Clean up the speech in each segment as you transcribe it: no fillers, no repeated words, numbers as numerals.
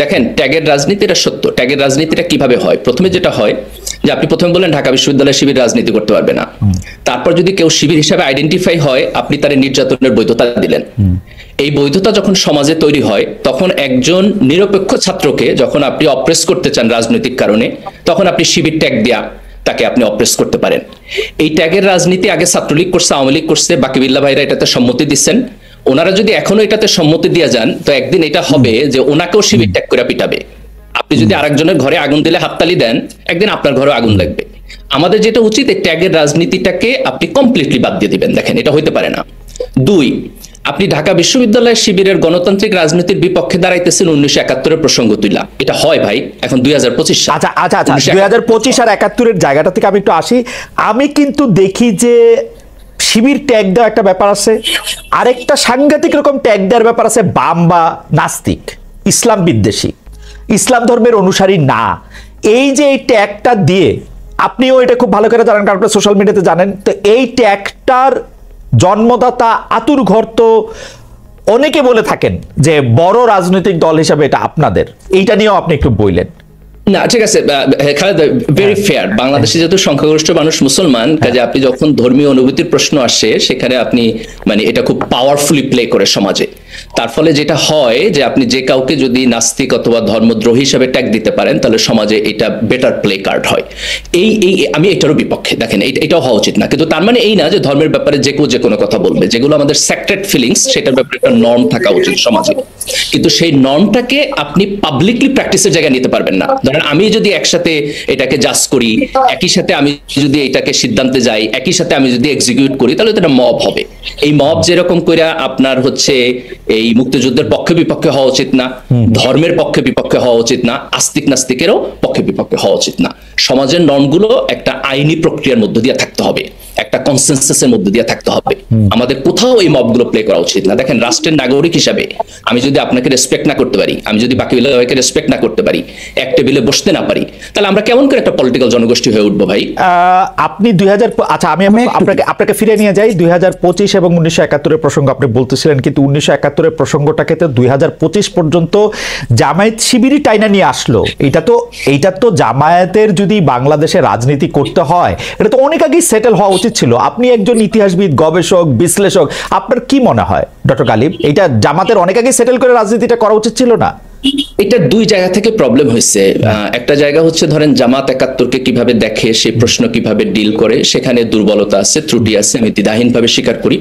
দেখেন, ট্যাগের রাজনীতিটা সত্য। ট্যাগের রাজনীতিটা কিভাবে হয়? প্রথমে যেটা হয় যে আপনি প্রথমে বললেন ঢাকা বিশ্ববিদ্যালয় শিবির রাজনীতি করতে পারবে না। তারপর যদি কেউ শিবির হিসাবে আইডেন্টিফাই হয়, আপনি তার নির্যাতনের বৈধতা দিলেন। এই বৈধতা যখন সমাজে তৈরি হয়, তখন একজন নিরপেক্ষ ছাত্রকে যখন আপনি অপ্রেস করতে চান রাজনৈতিক কারণে, তখন আপনি শিবির ট্যাগ দেয়া তাকে আপনি অপ্রেস করতে পারেন। এই ট্যাগের রাজনীতি আগে ছাত্রলীগ করছে, আওয়ামী লীগ করছে, বাকিবিল্লাহ ভাইরা এটাতে সম্মতি দিচ্ছেন। ওনারা যদি এখনো এটাতে সম্মতি দিয়ে যান, তো একদিন এটা হবে যে ওনাকেও শিবির ট্যাগ করে পিটাবে। আপনি যদি আরেকজনের ঘরে আগুন দিলে হাততালি দেন, একদিন আপনার ঘরে আগুন লাগবে। আমাদের যেটা উচিত, এই ট্যাগের রাজনীতিটাকে আপনি কমপ্লিটলি বাদ দিয়ে দিবেন। দেখেন, এটা হইতে পারে না। দুই, আপনি ঢাকা বিশ্ববিদ্যালয়ের শিবিরের গণতান্ত্রিক রাজনীতির বিপক্ষে দাঁড়াইতেছেন 1971-এর প্রসঙ্গ তুইলা। এটা হয় ভাই, এখন 2025 সাল। আচ্ছা 2025 আর 71-এর জায়গাটা থেকে আমি একটু আসি। আমি কিন্তু দেখি যে শিবির ট্যাগ দেওয়া একটা ব্যাপার আছে, আরেকটা সাংঘাতিক রকম ট্যাগ দেওয়ার ব্যাপার আছে বাম বা নাস্তিক, ইসলাম বিদ্বেষী, ইসলাম ধর্মের অনুসারী না। এই যে এই ট্যাগটা দিয়ে, আপনিও এটা খুব ভালো করে জানেন কারণ আপনি সোশ্যাল মিডিয়াতে জানেন, তো এই ট্যাগটার জন্মদাতা আতুর ঘর তো অনেকে বলে থাকেন যে বড় রাজনৈতিক দল হিসাবে এটা আপনাদের, এইটা নিয়েও আপনি একটু বললেন। না, ঠিক আছে খালেদ, ভেরি ফেয়ার। বাংলাদেশে যেহেতু সংখ্যাগরিষ্ঠ মানুষ মুসলমান, কাজে আপনি যখন ধর্মীয় অনুভূতির প্রশ্ন আসে, সেখানে আপনি মানে এটা খুব পাওয়ারফুলি প্লে করে সমাজে। তার ফলে যেটা হয় যে আপনি যে কাউকে যদি নাস্তিক অথবা ধর্মদ্রোহী হিসাবে ট্যাগ দিতে পারেন, তাহলে সমাজে এটা বেটার প্লে কার্ড হয়। এই আমি এটারও বিপক্ষে। দেখেন, এটাও হওয়া উচিত না, কিন্তু তার মানে এই না যে ধর্মের ব্যাপারে যে কেউ যে কোনো কথা বলবে। যেগুলো আমাদের সেক্রেট ফিলিংস, সেটার ব্যাপারে একটা নর্ম থাকা উচিত সমাজে। কিন্তু সেই নর্মটাকে আপনি পাবলিকলি প্র্যাকটিসের জায়গায় নিতে পারবেন না। ধরেন, আমি যদি একসাথে এটাকে জাজ করি, একই সাথে আমি যদি এটাকে সিদ্ধান্তে যাই, একই সাথে আমি যদি এক্সিকিউট করি, তাহলে তো এটা মব হবে। এই মব যেরকম করে আপনার হচ্ছে এই মুক্তিযুদ্ধের পক্ষে বিপক্ষে হওয়া উচিত না, ধর্মের পক্ষে বিপক্ষে হওয়া উচিত না, আস্তিক নাস্তিকেরও পক্ষে বিপক্ষে হওয়া উচিত না। সমাজের নর্মগুলো একটা আইনি প্রক্রিয়ার মধ্য দিয়ে থাকতে হবে, একটা কনসেনসাসের মধ্য দিয়ে থাকতে হবে। আমাদের কোথাও এই মবগুলো প্লে করা উচিত না। দেখেন, রাষ্ট্রের নাগরিক হিসাবে আমি যদি আপনাকে রেসপেক্ট না করতে পারি, আমি যদি বাকিকে রেসপেক্ট না করতে পারি, এক টেবিলে বসতে না পারি, তাহলে আমরা কেমন করে একটা পলিটিক্যাল জনগোষ্ঠী হয়ে উঠবো ভাই? আপনি 2000, আচ্ছা আমি আপনাকে ফিরে নিয়ে যাই 2025 এবং 1971-এর প্রসঙ্গ আপনি বলতেছিলেন, কিন্তু 1971-এর প্রসঙ্গটাকে তো 2025 পর্যন্ত জামায়াত শিবিরই টাইনা নিয়ে আসলো। এইটা তো জামায়াতের যদি বাংলাদেশে রাজনীতি করতে হয়, এটা তো অনেক আগেই সেটেল হওয়া উচিত ছিল। আপনি একজন ইতিহাসবিদ, গবেষক, বিশ্লেষক, আপনার কি মনে হয় ডক্টর গালিব, এটা জামাতের অনেক আগেই সেটেল করে রাজনীতিটা করা উচিত ছিল না? এটা দুই জায়গা থেকে প্রবলেম হয়েছে। একটা জায়গা হচ্ছে ধরেন জামাত 71-কে কিভাবে দেখে, সেই প্রশ্ন কিভাবে ডিল করে, সেখানে দুর্বলতা আছে, ত্রুটি আছে, আমি দ্বিধাহীনভাবে স্বীকার করি।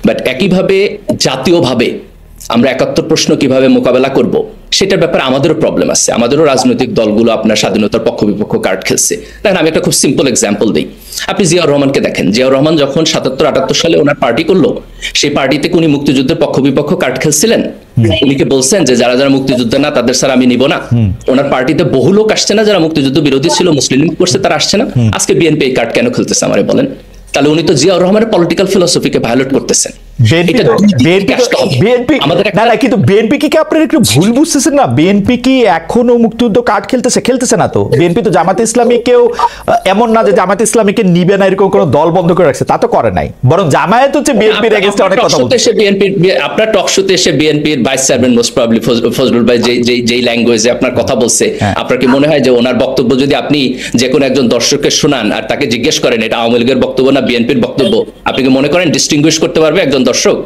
বাট একইভাবে জাতীয়ভাবে আমরা 71 প্রশ্ন কিভাবে মোকাবেলা করব, সেটার ব্যাপারে আমাদেরও প্রবলেম আছে। আমাদেরও রাজনৈতিক দলগুলো আপনার স্বাধীনতার পক্ষ বিপক্ষ কার্ড খেলছে। দেখেন, আমি একটা খুব সিম্পল এক্সাম্পল দিই। আপনি জিয়াউর রহমানকে দেখেন। জিয়াউর রহমান যখন 77-78 সালে ওনার পার্টি করলো, সেই পার্টিতে উনি মুক্তিযুদ্ধের পক্ষ বিপক্ষ কার্ড খেলছিলেন। উনি কি বলছেন যে যারা যারা মুক্তিযুদ্ধ না, তাদের স্যার আমি নিব না? ওনার পার্টিতে বহু লোক আসছে না যারা মুক্তিযুদ্ধ বিরোধী ছিল, মুসলিম লীগ করছে, তারা আসছে না? আজকে বিএনপি এই কার্ড কেন খেলতেছে আমারে বলেন? তাহলে উনি তো জিয়াউর রহমানের পলিটিক্যাল ফিলোসফিকে ভায়োলেট করতেছেন। বিএনপি কি আপনার একটু ভুল বুঝতেছেন না? বিএনপি কি এখনো মুক্তিযুদ্ধ কার্ড খেলতেছে না তো? বিএনপি তো জামাতে ইসলামীকেও এমন না যে জামাতে ইসলামীকে নিবে না এরকম কোনো দল বন্ধ করে রাখছে, তা তো করে নাই। বরং জামায়াত হচ্ছে বিএনপির এগেইনস্টে অনেক কথা বলছে। আপনার টক শোতে এসে বিএনপির vice chairman most probably Fazlul ভাই যেই ল্যাঙ্গুয়েজে আপনার কথা বলছে, আপনার কি মনে হয় যে ওনার বক্তব্য যদি আপনি যে কোনো একজন দর্শককে শোনান আর তাকে জিজ্ঞেস করেন এটা আওয়ামী লীগের বক্তব্য না বিএনপির বক্তব্য, আপনি কি মনে করেন ডিস্টিংগুইশ করতে পারবে একজন দর্শক?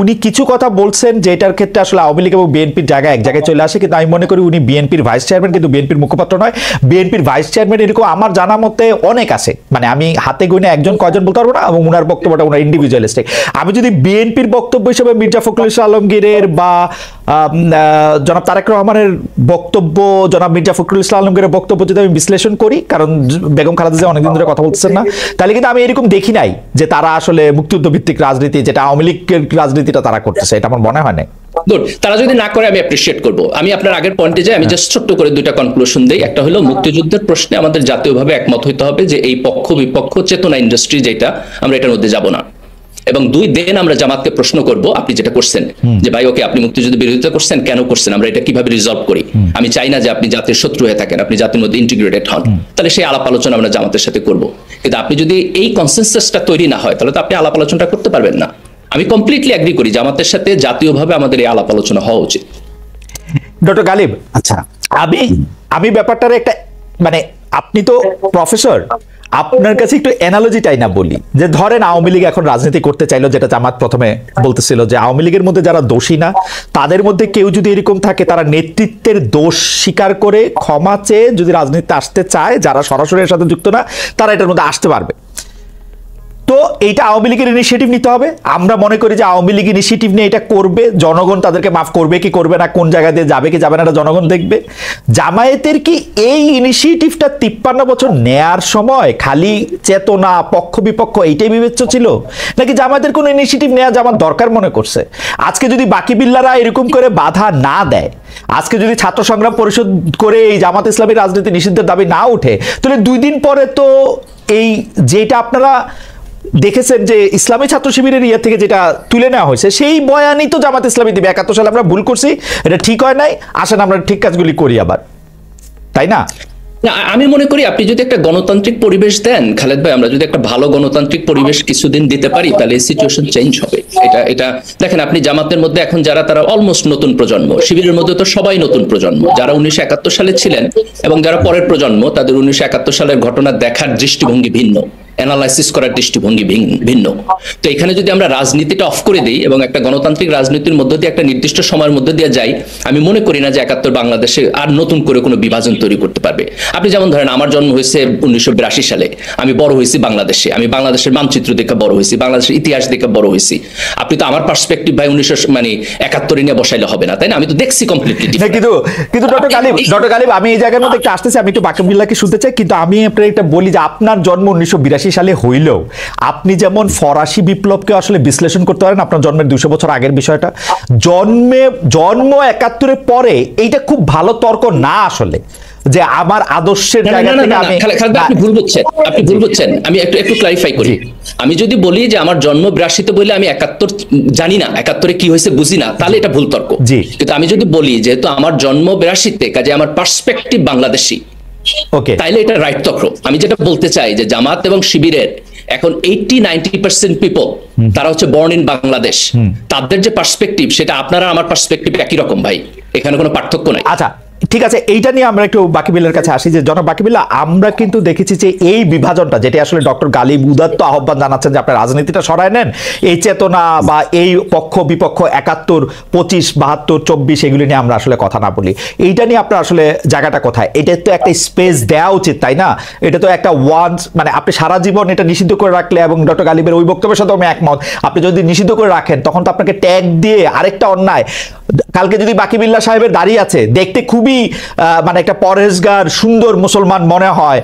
উনি কিছু কথা বলছেন যেটার ক্ষেত্রে আসলে আওয়ামী লীগ এবং বিএনপির জায়গায় এক জায়গায় চলে আসে, কিন্তু আমি মনে করি উনি বিএনপির ভাইস চেয়ারম্যান, কিন্তু বিএনপির মুখপাত্র নয়। বিএনপির ভাইস চেয়ারম্যান এরকম আমার জানা মতে অনেক আছে, মানে আমি হাতে গুনে একজন কয়জন বলতে পারবো না, এবং উনার বক্তব্যটা উনার ইন্ডিভিজুয়ালিস্টিক। আমি যদি বিএনপির বক্তব্য হিসেবে মির্জা ফখরুল ইসলাম আলমগীরের বা জনাব তারেক রহমানের বক্তব্য, জনাব মির্জা ফখরুল ইসলাম আলমগীরের বক্তব্য যদি আমি বিশ্লেষণ করি, কারণ বেগম খালেদা জিয়া অনেকদিন ধরে কথা বলতেছেন না, তাহলে কিন্তু আমি এরকম দেখি নাই যে তারা আসলে মুক্তিযুদ্ধ ভিত্তিক রাজনীতি, যেটা আওয়ামী লীগের রাজনীতিটা তারা করতেছে, এটা আমার মনে হয় না। তারা যদি না করে আমি অ্যাপ্রিশিয়েট করব। আমি আপনার আগের পয়েন্টে যাই, আমি জাস্ট ছোট্ট করে দুইটা কনক্লুশন দেই। একটা হলো মুক্তিযুদ্ধের প্রশ্নে আমাদের জাতীয়ভাবে একমত হইতে হবে যে এই পক্ষ বিপক্ষ চেতনা ইন্ডাস্ট্রি যেটা, আমরা এটার মধ্যে যাব না। এবং দুই, দেন আমরা জামাতকে প্রশ্ন করব আপনি যেটা করছেন যে ভাই ওকে আপনি মুক্তিযুদ্ধ বিরোধিতা করছেন, কেন করছেন, আমরা এটা কিভাবে রিজলভ করি। আমি চাই না যে আপনি জাতির শত্রু হয়ে থাকেন, আপনি জাতির মধ্যে ইন্টিগ্রেটেড হন। তাহলে সেই আলাপ আলোচনা আমরা জামাতের সাথে করব। কিন্তু আপনি যদি এই কনসেনসাসটা তৈরি না হয়, তাহলে তো আপনি আলাপ আলোচনাটা করতে পারবেন না। আমি কমপ্লিটলি এগ্রি করি, জামাতের সাথে জাতীয়ভাবে আমাদের এই আলাপ আলোচনা হওয়া উচিত। ডক্টর গালিব, আচ্ছা, আমি আমি ব্যাপারটার একটা মানে আপনি তো প্রফেসর, আপনার কাছে একটু অ্যানালজিটাই না বলি, যে ধরেন আওয়ামী লীগ এখন রাজনীতি করতে চাইলো, যেটা জামাত প্রথমে বলতেছিল যে আওয়ামী লীগের মধ্যে যারা দোষী না তাদের মধ্যে কেউ যদি এরকম থাকে তারা নেতৃত্বের দোষ স্বীকার করে ক্ষমা চেয়ে যদি রাজনীতিতে আসতে চায়, যারা সরাসরি এর সাথে যুক্ত না তারা এটার মধ্যে আসতে পারবে। তো এইটা আওয়ামী লীগের ইনিশিয়েটিভ নিতে হবে। আমরা মনে করি যে আওয়ামী লীগ ইনিশিয়েটিভ নিয়ে এটা করবে, জনগণ তাদেরকে মাফ করবে কি করবে না, কোন জায়গা দিয়ে যাবে কি যাবে না, এটা জনগণ দেখবে। জামায়াতের কি এই ইনিশিয়েটিভটা 53 বছর নেয়ার সময় খালি চেতনা পক্ষ বিপক্ষ এইটাই বিবেচ্য ছিল, নাকি জামায়াতের কোনো ইনিশিয়েটিভ নেওয়া জামাত দরকার মনে করছে? আজকে যদি বাকি বিল্লারা এরকম করে বাধা না দেয়, আজকে যদি ছাত্র সংগ্রাম পরিষদ করে এই জামাত ইসলামী রাজনীতি নিষিদ্ধের দাবি না উঠে, তাহলে 2 দিন পরে তো এই যেটা আপনারা দেখেছেন যে ইসলামী ছাত্র শিবিরের ইয়ে থেকে যেটা তুলে নেওয়া হয়েছে সেই বয়ানই তো জামাত ইসলামী দিবে 71 সালে আমরা ভুল করছি, এটা ঠিক হয় নাই, আসেন আমরা ঠিক কাজগুলি করি আবার, তাই না? না, আমি মনে করি আপনি যদি একটা গণতান্ত্রিক পরিবেশ দেন খালেদ ভাই, আমরা যদি একটা ভালো গণতান্ত্রিক পরিবেশ কিছুদিন দিতে পারি তাহলে সিচুয়েশন চেঞ্জ হবে। এটা দেখেন, আপনি জামাতের মধ্যে এখন যারা, তারা অলমোস্ট নতুন প্রজন্ম, শিবিরের মধ্যে তো সবাই নতুন প্রজন্ম, যারা 1971 সালে ছিলেন এবং যারা পরের প্রজন্ম, তাদের 1971 সালের ঘটনা দেখার দৃষ্টিভঙ্গি ভিন্ন, অ্যানালাইসিস করার দৃষ্টিভঙ্গি ভিন্ন। তো এখানে যদি আমরা রাজনীতিটা অফ করে দিই এবং একটা গণতান্ত্রিক রাজনীতির মধ্য দিয়ে একটা নির্দিষ্ট সময়ের মধ্যে দিয়ে যাই, আমি মনে করি না যে 71 বাংলাদেশে আর নতুন করে কোনো বিভাজন তৈরি করতে পারবে। আপনি যেমন ধরেন, আমার জন্ম হয়েছে 1982 সালে, আমি বড় হয়েছি বাংলাদেশে, আমি বাংলাদেশের মানচিত্র দেখে বড় হয়েছি, বাংলাদেশের ইতিহাস দেখে বড় হয়েছি। আপনি তো আমার পার্সপেক্টিভ ভাই 1971 নিয়ে বসাইলে হবে না, তাই না? আমি তো দেখছি কমপ্লিটলি। কিন্তু ডক্টর গালিব আমি এই জায়গার মধ্যে একটা আসতেছি, আমি একটু বাকিবিল্লাহকে শুনতে চাই, কিন্তু আমি আপনার একটা বলি যে আপনার জন্ম 1982 সালে হইলেও আপনি যেমন ফরাসি বিপ্লবকে আসলে বিশ্লেষণ করতে পারেন আপনার জন্মের 200 বছর আগের বিষয়টা, জন্ম 71 পরে এইটা খুব ভালো তর্ক না আসলে, যে আমার আদর্শের জায়গা থেকে আমি আপনি ভুল বুঝছেন। আমি একটু ক্লারিফাই করি। আমি যদি বলি যে আমার জন্ম 82-তে বলে আমি 71 জানি না, 71-এ কি হয়েছে বুঝি না, তাহলে এটা ভুল তর্ক। কিন্তু আমি যদি বলি যেহেতু আমার জন্ম 82-তে, কাজে আমার পার্সপেক্টিভ বাংলাদেশী, ওকে, তাইলে এটা রাইট তর্ক। আমি যেটা বলতে চাই যে জামাত এবং শিবিরের এখন 80-90% পিপল তারা হচ্ছে বর্ন ইন বাংলাদেশ, তাদের যে পার্সপেক্টিভ সেটা আপনারা আমার পার্সপেক্টিভ একই রকম ভাই, এখানে কোনো পার্থক্য নাই। আচ্ছা ঠিক আছে, এইটা নিয়ে আমরা একটু বাকিবিল্লার কাছে আসি। যে জনাব বাকিবিল্লা, আমরা কিন্তু দেখেছি যে এই বিভাজনটা, যেটা আসলে ডক্টর গালিব উদাত্ত আহ্বান জানাচ্ছেন যে আপনার রাজনীতিটা সরায় নেন, এই চেতনা বা এই পক্ষ বিপক্ষ 71, 25, 72, 24 এগুলি নিয়ে আমরা আসলে কথা না বলি, এইটা নিয়ে আপনার আসলে জায়গাটা কোথায়? এটা তো একটা স্পেস দেওয়া উচিত, তাই না? এটা তো একটা ওয়ান্স, মানে আপনি সারা জীবন এটা নিষিদ্ধ করে রাখলে, এবং ডক্টর গালিবের ওই বক্তব্যের সাথে আমি একমত, আপনি যদি নিষিদ্ধ করে রাখেন তখন তো আপনাকে ট্যাগ দিয়ে আরেকটা অন্যায়, কালকে যদি বাকিবিল্লাহ সাহেবের দাঁড়িয়ে আছে দেখতে খুবই মানে একটা পরহেজগার সুন্দর মুসলমান মনে হয়,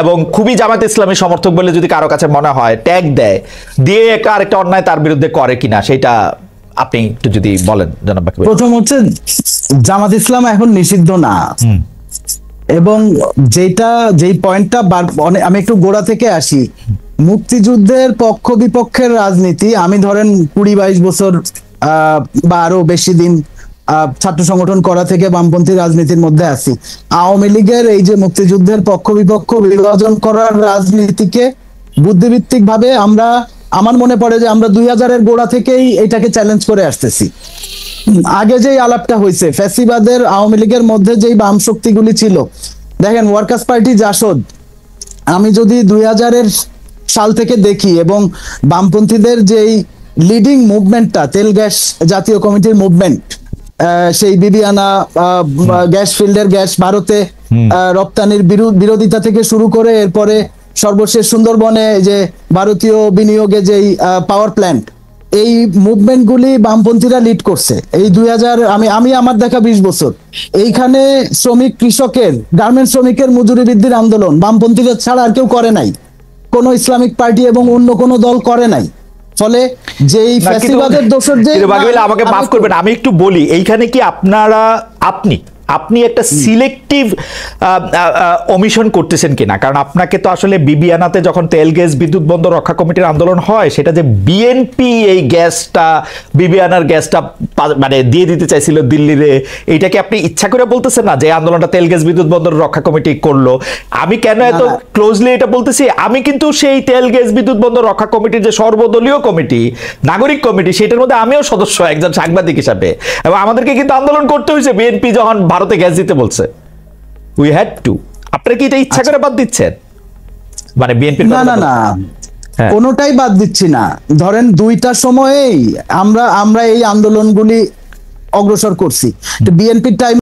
এবং খুবই জামাত ইসলামী সমর্থক বলে যদি কারো কাছে মনে হয়, ট্যাগ দেয়, দিয়ে আরেকটা অন্যায় তার বিরুদ্ধে করে কিনা, সেটা আপনি একটু যদি বলেন জনাব বাকিবিল্লাহ। প্রথম হচ্ছে জামাত ইসলাম এখন নিষিদ্ধ না, এবং যেই পয়েন্টটা আমি একটু গোড়া থেকে আসি, মুক্তিযুদ্ধের পক্ষ বিপক্ষের রাজনীতি, আমি ধরেন 20-22 বছর বা আরো বেশি দিন ছাত্র সংগঠন করা থেকে বামপন্থী রাজনীতির মধ্যে আছি। আওয়ামী লীগের এই যে মুক্তিযুদ্ধের পক্ষ বিপক্ষ বিভাজন করার রাজনীতিকে বুদ্ধিভিত্তিক ভাবে আমার মনে পড়ে যে আমরা 2000-এর গোড়া থেকেই এটাকে চ্যালেঞ্জ করে আসতেছি। আগে যেই আলাপটা হয়েছে ফ্যাসিবাদের আওয়ামী লীগের মধ্যে যেই বাম শক্তিগুলি ছিল, দেখেন ওয়ার্কার্স পার্টি জাসদ, আমি যদি 2000-এর সাল থেকে দেখি, এবং বামপন্থীদের যেই লিডিং মুভমেন্টটা তেল গ্যাস জাতীয় কমিটির মুভমেন্ট, সেই বিবিয়ানা গ্যাস ফিল্ডের গ্যাস ভারতে রপ্তানির বিরোধিতা থেকে শুরু করে এরপরে সর্বশেষ সুন্দরবনে যে ভারতীয় বিনিয়োগে যেই পাওয়ার প্ল্যান্ট, এই মুভমেন্ট গুলি বামপন্থীরা লিড করছে। এই 2000 আমি আমার দেখা 20 বছর এইখানে শ্রমিক কৃষকের গার্মেন্টস শ্রমিকের মজুরি বৃদ্ধির আন্দোলন বামপন্থীদের ছাড়া আর কেউ করে নাই, কোন ইসলামিক পার্টি এবং অন্য কোন দল করে নাই। ফলে যেই ফ্যাসিবাদের দোষর যে, আমাকে মাফ করবেন, আমি একটু বলি, এইখানে কি আপনি একটা সিলেক্টিভ ওমিশন করতেছেন কিনা, কারণ আপনাকে তো আসলে বিবিআনাতে যখন তেল গ্যাস বিদ্যুৎ বন্ধ রক্ষা কমিটির আন্দোলন হয়, সেটা যে বিএনপি এই গ্যাসটা বিবিআনার গ্যাসটা মানে দিয়ে দিতে চাইছিল দিল্লিরে, এইটাকে আপনি ইচ্ছা করে বলতেছেন না যে আন্দোলনটা তেল গ্যাস বিদ্যুৎ বন্ধ রক্ষা কমিটি করলো? আমি কেন এত ক্লোজলি এটা বলতেছি, আমি কিন্তু সেই তেল গ্যাস বিদ্যুৎ বন্ধ রক্ষা কমিটির যে সর্বদলীয় কমিটি, নাগরিক কমিটি, সেটার মধ্যে আমিও সদস্য একজন সাংবাদিক হিসাবে, এবং আমাদেরকে কিন্তু আন্দোলন করতে হয়েছে বিএনপি যখন ভারতে গ্যাস দিতে বলছে। We had to. আপনারা কি এটা ইচ্ছা করে বাদ দিচ্ছেন? মানে বিএনপি না না না, হ্যাঁ। কোনোটাই বাদ দিচ্ছি না। ধরেন দুইটার সময়েই আমরা এই আন্দোলনগুলি অগ্রসর করছি। বিএনপির টাইম